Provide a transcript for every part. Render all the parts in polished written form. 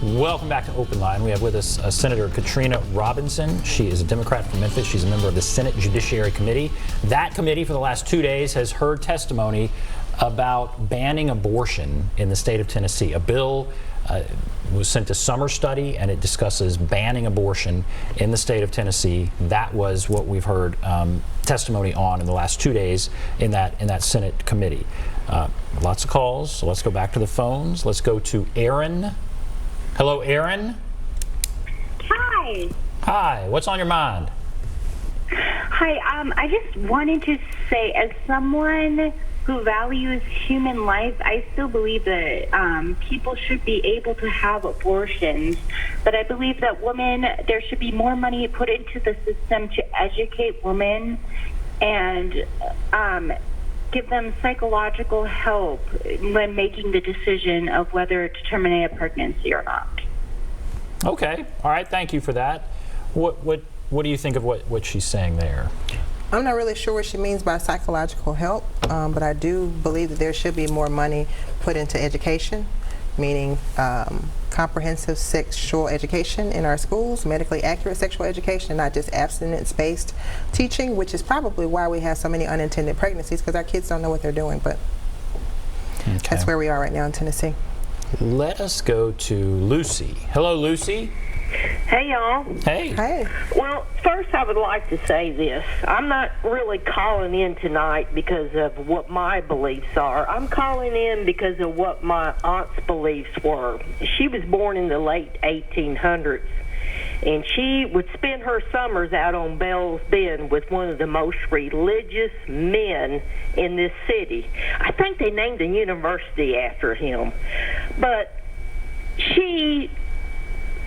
Welcome back to OpenLine. We have with us Senator Katrina Robinson. She is a Democrat from Memphis. She's a member of the Senate Judiciary Committee. That committee for the last 2 days has heard testimony about banning abortion in the state of Tennessee. A bill was sent to summer study, and it discusses banning abortion in the state of Tennessee. That was what we've heard testimony on in the last 2 days in that Senate committee. Lots of calls, so let's go back to the phones. Let's go to Erin. Hello, Erin. Hi. Hi. What's on your mind? Hi. I just wanted to say, as someone who values human life, I still believe that people should be able to have abortions. But I believe that there should be more money put into the system to educate women and give them psychological help when making the decision of whether to terminate a pregnancy or not. Okay. All right. Thank you for that. What do you think of what she's saying there? I'm not really sure what she means by psychological help, but I do believe that there should be more money put into education, meaning comprehensive sexual education in our schools, medically accurate sexual education, and not just abstinence-based teaching, which is probably why we have so many unintended pregnancies, because our kids don't know what they're doing. But that's where we are right now in Tennessee. Let us go to Lucy. Hello, Lucy. Hey, y'all. Hey. Hey. Well, first I would like to say this. I'm not really calling in tonight because of what my beliefs are. I'm calling in because of what my aunt's beliefs were. She was born in the late 1800s, and she would spend her summers out on Bell's Bend with one of the most religious men in this city. I think they named a university after him. But she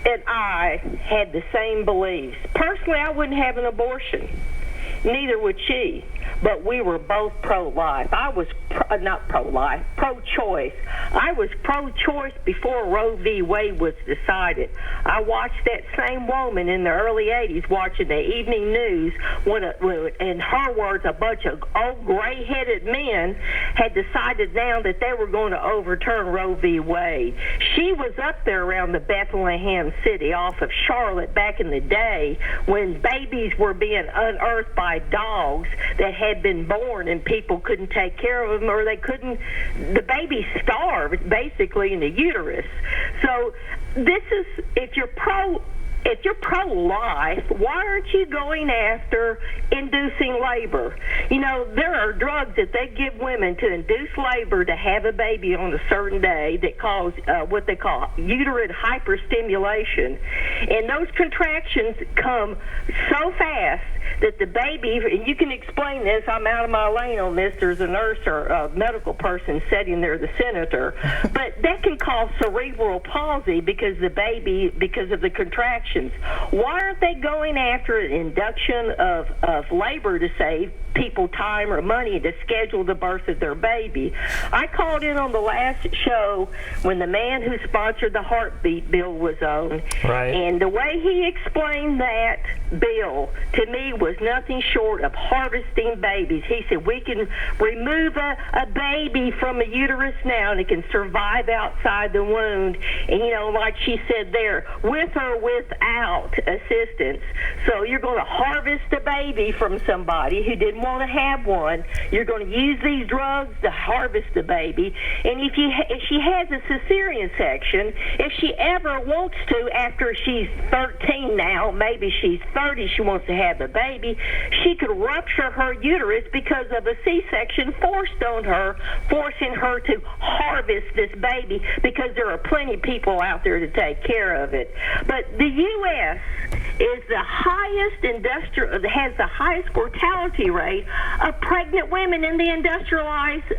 and I had the same beliefs. Personally, I wouldn't have an abortion. Neither would she. But we were both pro-life. I was not pro-life, pro-choice. I was pro-choice before Roe v. Wade was decided. I watched that same woman in the early 80s watching the evening news when in her words, a bunch of old gray-headed men had decided now that they were going to overturn Roe v. Wade. She was up there around the Bethlehem city off of Charlotte back in the day when babies were being unearthed by dogs that had been born and people couldn't take care of them, or the baby starved basically in the uterus. So this is, if you're pro-life, why aren't you going after inducing labor? You know, there are drugs that they give women to induce labor to have a baby on a certain day that cause what they call uterine hyperstimulation. And those contractions come so fast that the baby, and you can explain this, I'm out of my lane on this, there's a nurse or a medical person sitting there, the senator, but that can cause cerebral palsy because of the contractions. Why aren't they going after an induction of labor to save people time or money to schedule the birth of their baby? I called in on the last show when the man who sponsored the heartbeat bill was on, right, and the way he explained that bill to me was nothing short of harvesting babies. He said we can remove a baby from a uterus now and it can survive outside the wound, and you know, like she said there, with or without assistance. So you're going to harvest a baby from somebody who didn't want to have one. You're going to use these drugs to harvest the baby, and if she has a cesarean section, if she ever wants to, after she's 13 now, maybe she's 30, she wants to have a baby, she could rupture her uterus because of a C-section forced on her, forcing her to harvest this baby because there are plenty of people out there to take care of it. But the U.S. is the highest has the highest mortality rate of pregnant women in the industrialized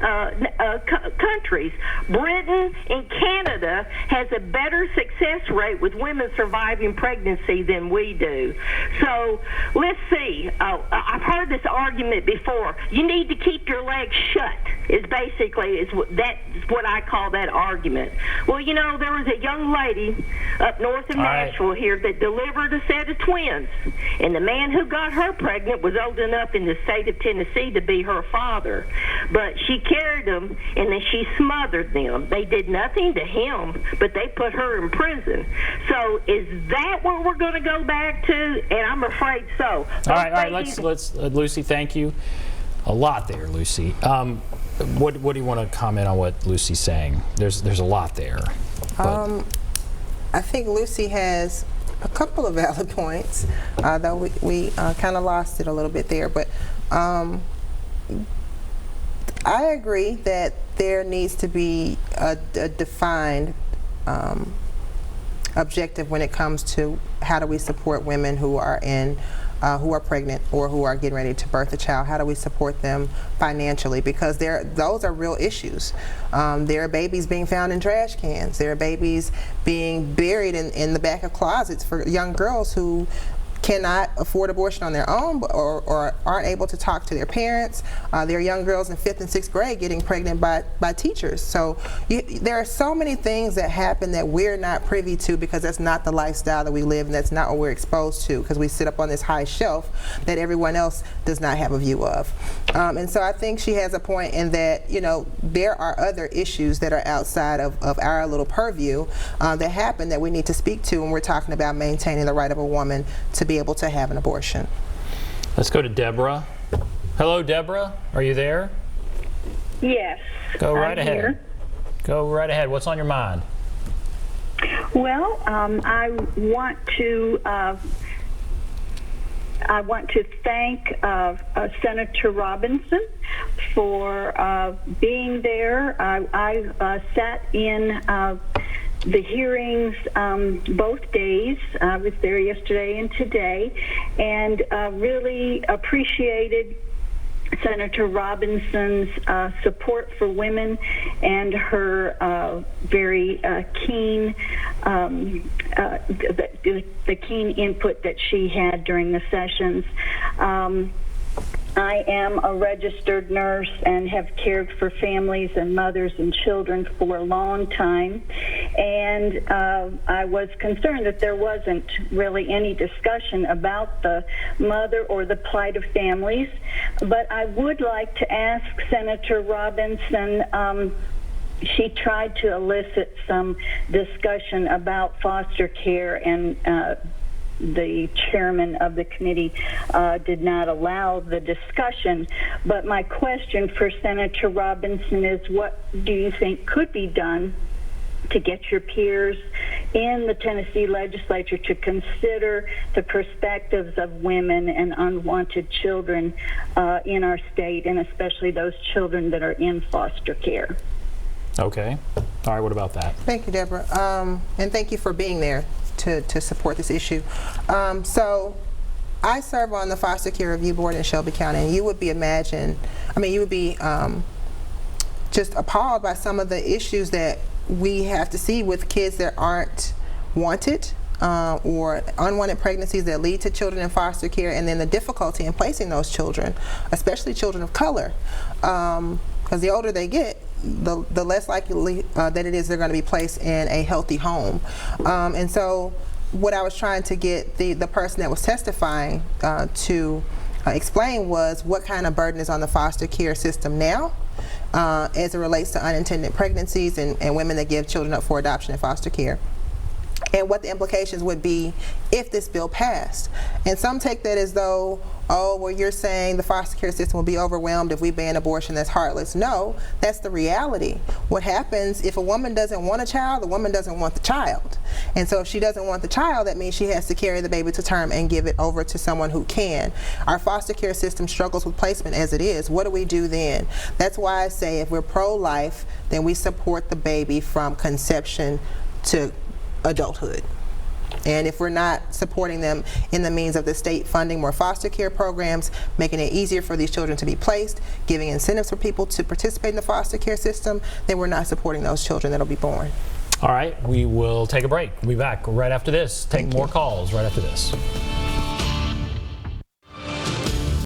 countries. Britain and Canada has a better success rate with women surviving pregnancy than we do. So let's see. I've heard this argument before. You need to keep your legs shut. That's what I call that argument. Well, you know, there was a young lady up north of Nashville here that delivered a set of twins, and the man who got her pregnant was old enough in the state state of Tennessee to be her father. But she carried him, and then she smothered them. They did nothing to him, but they put her in prison. So is that what we're going to go back to? And I'm afraid so. All right, let's Lucy, thank you. A lot there, Lucy. What do you want to comment on what Lucy's saying? There's a lot there. I think Lucy has a couple of valid points, though we kind of lost it a little bit there. But I agree that there needs to be a defined objective when it comes to how do we support women who are pregnant or who are getting ready to birth a child. How do we support them financially? Because those are real issues. There are babies being found in trash cans. There are babies being buried in the back of closets for young girls who cannot afford abortion on their own or aren't able to talk to their parents. There are young girls in 5th and 6th grade getting pregnant by teachers. So there are so many things that happen that we're not privy to because that's not the lifestyle that we live and that's not what we're exposed to because we sit up on this high shelf that everyone else does not have a view of. And so I think she has a point in that, you know, there are other issues that are outside of our little purview that happen that we need to speak to when we're talking about maintaining the right of a woman to be able to have an abortion. Let's go to Deborah. Hello, Deborah. Are you there? Yes. Go right I'm ahead. Here. Go right ahead. What's on your mind? Well, I want to thank Senator Robinson for being there. I sat in the hearings both days. I was there yesterday and today, and really appreciated Senator Robinson's support for women and her very keen the keen input that she had during the sessions. I am a registered nurse and have cared for families and mothers and children for a long time, and I was concerned that there wasn't really any discussion about the mother or the plight of families, but I would like to ask Senator Robinson, she tried to elicit some discussion about foster care, and the chairman of the committee did not allow the discussion. But my question for Senator Robinson is, what do you think could be done to get your peers in the Tennessee legislature to consider the perspectives of women and unwanted children in our state, and especially those children that are in foster care? Okay. All right, what about that? Thank you, Deborah. And thank you for being there to support this issue. So I serve on the Foster Care Review Board in Shelby County, and you would be just appalled by some of the issues that we have to see with kids that aren't wanted or unwanted pregnancies that lead to children in foster care, and then the difficulty in placing those children, especially children of color, because the older they get, the less likely that it is they're going to be placed in a healthy home. And so what I was trying to get the person that was testifying to explain was what kind of burden is on the foster care system now as it relates to unintended pregnancies and women that give children up for adoption in foster care, and what the implications would be if this bill passed. And some take that as though, oh, well, you're saying the foster care system will be overwhelmed if we ban abortion. That's heartless. No, that's the reality. What happens if a woman doesn't want a child, the woman doesn't want the child. And so if she doesn't want the child, that means she has to carry the baby to term and give it over to someone who can. Our foster care system struggles with placement as it is. What do we do then? That's why I say if we're pro-life, then we support the baby from conception to adulthood. And if we're not supporting them in the means of the state funding more foster care programs, making it easier for these children to be placed, giving incentives for people to participate in the foster care system, then we're not supporting those children that'll be born. All right, we will take a break. We'll be back right after this. Take more calls right after this.